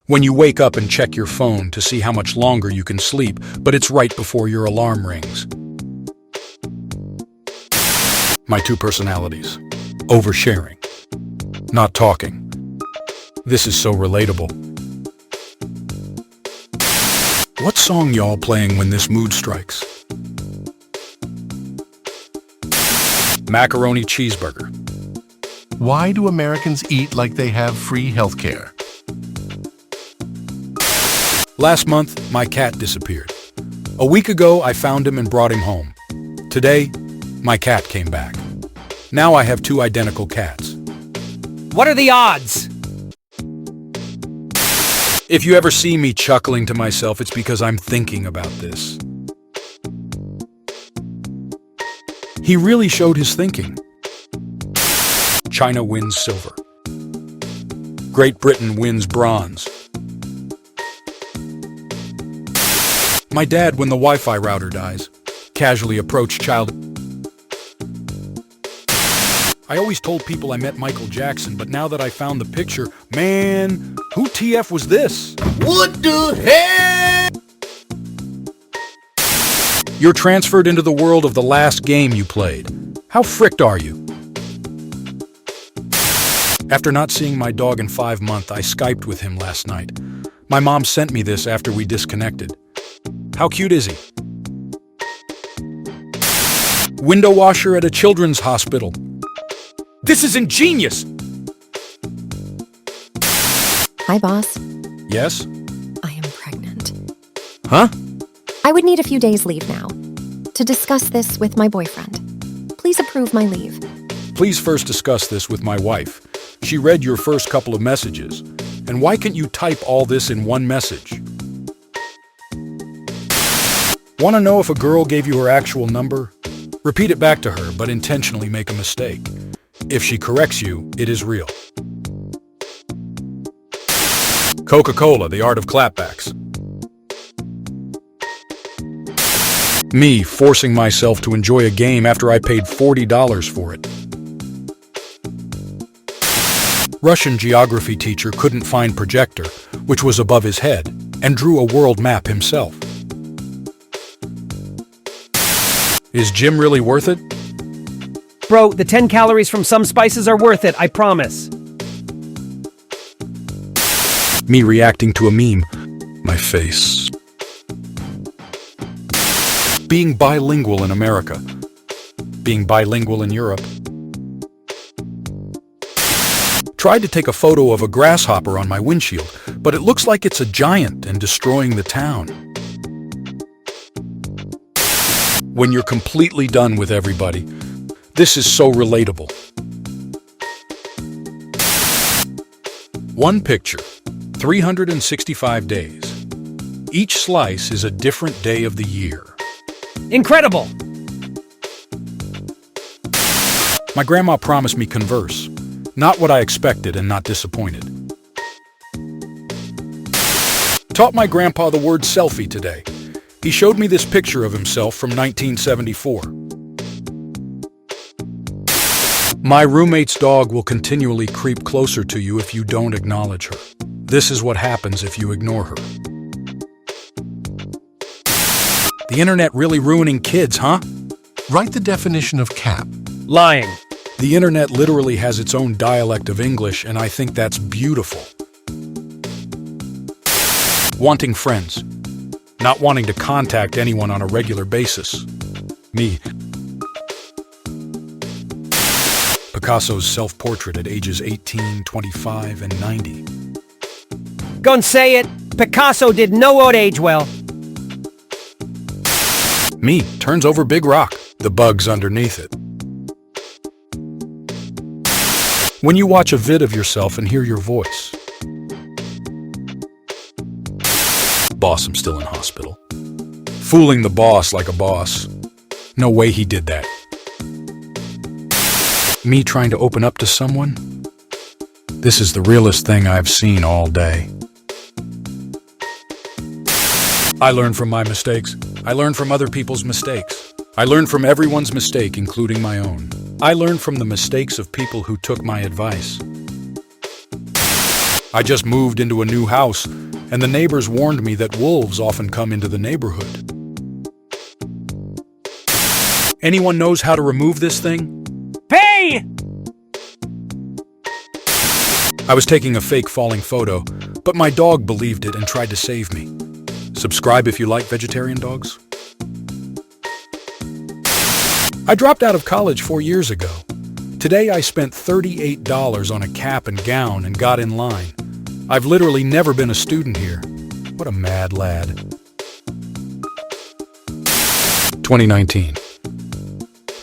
When you wake up and check your phone to see how much longer you can sleep, but it's right before your alarm rings. My two personalities. Oversharing. Not talking. This is so relatable. What song y'all playing when this mood strikes? Macaroni cheeseburger. Why do Americans eat like they have free healthcare? Last month, my cat disappeared. A week ago, I found him and brought him home. Today, my cat came back. Now I have two identical cats. What are the odds? If you ever see me chuckling to myself, it's because I'm thinking about this. He really showed his thinking. China wins silver. Great Britain wins bronze. My dad, when the Wi-Fi router dies, casually approached child. I always told people I met Michael Jackson, but now that I found the picture, man, who TF was this? What the hell? You're transferred into the world of the last game you played. How fricked are you? After not seeing my dog in 5 months, I Skyped with him last night. My mom sent me this after we disconnected. How cute is he? Window washer at a children's hospital. This is ingenious! Hi, boss. Yes? I am pregnant. Huh? I would need a few days leave now to discuss this with my boyfriend. Please approve my leave. Please first discuss this with my wife. She read your first couple of messages. And why can't you type all this in one message? Want to know if a girl gave you her actual number? Repeat it back to her, but intentionally make a mistake. If she corrects you, it is real. Coca-Cola, the art of clapbacks. Me forcing myself to enjoy a game after I paid $40 for it. Russian geography teacher couldn't find projector, which was above his head, and drew a world map himself. Is gym really worth it? Bro, the 10 calories from some spices are worth it, I promise. Me reacting to a meme. My face. Being bilingual in America. Being bilingual in Europe. Tried to take a photo of a grasshopper on my windshield, but it looks like it's a giant and destroying the town. When you're completely done with everybody, this is so relatable. One picture, 365 days. Each slice is a different day of the year. Incredible! My grandma promised me converse. Not what I expected and not disappointed. Taught my grandpa the word selfie today. He showed me this picture of himself from 1974. My roommate's dog will continually creep closer to you if you don't acknowledge her. This is what happens if you ignore her. The internet really ruining kids, huh? Write the definition of cap. Lying. The internet literally has its own dialect of English, and I think that's beautiful. Wanting friends. Not wanting to contact anyone on a regular basis. Me. Picasso's self-portrait at ages 18, 25, and 90. Gonna say it, Picasso did no age well. Me turns over big rock. The bugs underneath it. When you watch a vid of yourself and hear your voice. Boss, I'm still in hospital. Fooling the boss like a boss. No way he did that. Me trying to open up to someone? This is the realest thing I've seen all day. I learn from my mistakes. I learn from other people's mistakes. I learn from everyone's mistake, including my own. I learn from the mistakes of people who took my advice. I just moved into a new house, and the neighbors warned me that wolves often come into the neighborhood. Anyone knows how to remove this thing? Hey! I was taking a fake falling photo, but my dog believed it and tried to save me. Subscribe if you like vegetarian dogs. I dropped out of college 4 years ago. Today I spent $38 on a cap and gown and got in line. I've literally never been a student here. What a mad lad. 2019.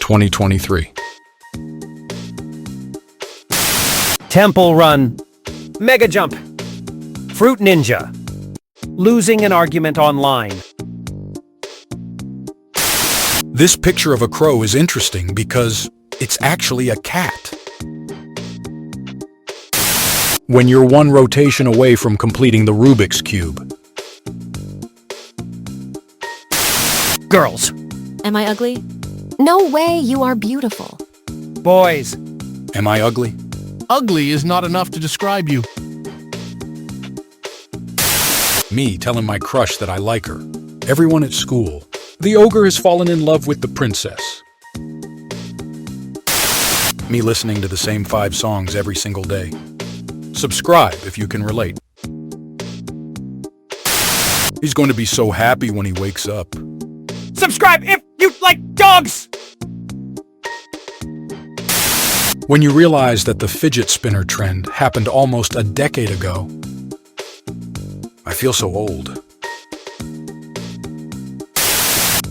2023. Temple Run. Mega Jump. Fruit Ninja. Losing an argument online. This picture of a crow is interesting because it's actually a cat. When you're one rotation away from completing the Rubik's Cube. Girls. Am I ugly? No way, you are beautiful. Boys. Am I ugly? Ugly is not enough to describe you. Me telling my crush that I like her. Everyone at school. The ogre has fallen in love with the princess. Me listening to the same 5 songs every single day. Subscribe if you can relate. He's going to be so happy when he wakes up. Subscribe if you like dogs! When you realize that the fidget spinner trend happened almost a decade ago, I feel so old.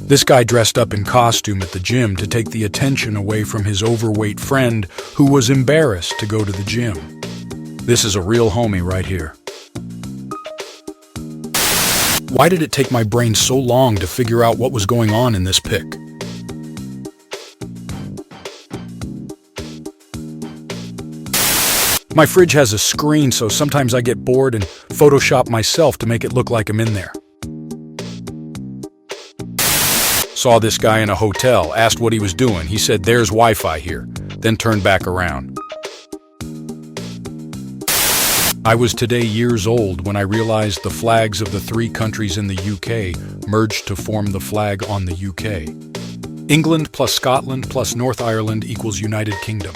This guy dressed up in costume at the gym to take the attention away from his overweight friend who was embarrassed to go to the gym. This is a real homie right here. Why did it take my brain so long to figure out what was going on in this pic? My fridge has a screen, so sometimes I get bored and Photoshop myself to make it look like I'm in there. Saw this guy in a hotel, asked what he was doing. He said, "There's Wi-Fi here," then turned back around. I was today years old when I realized the flags of the 3 countries in the UK merged to form the flag on the UK. England plus Scotland plus North Ireland equals United Kingdom.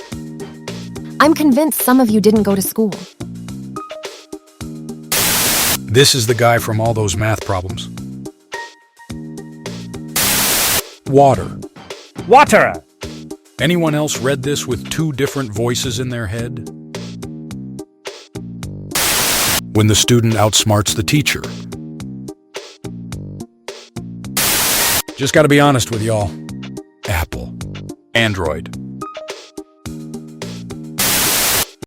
I'm convinced some of you didn't go to school. This is the guy from all those math problems. Water. Water. Anyone else read this with 2 different voices in their head? When the student outsmarts the teacher. Just gotta be honest with y'all. Apple. Android.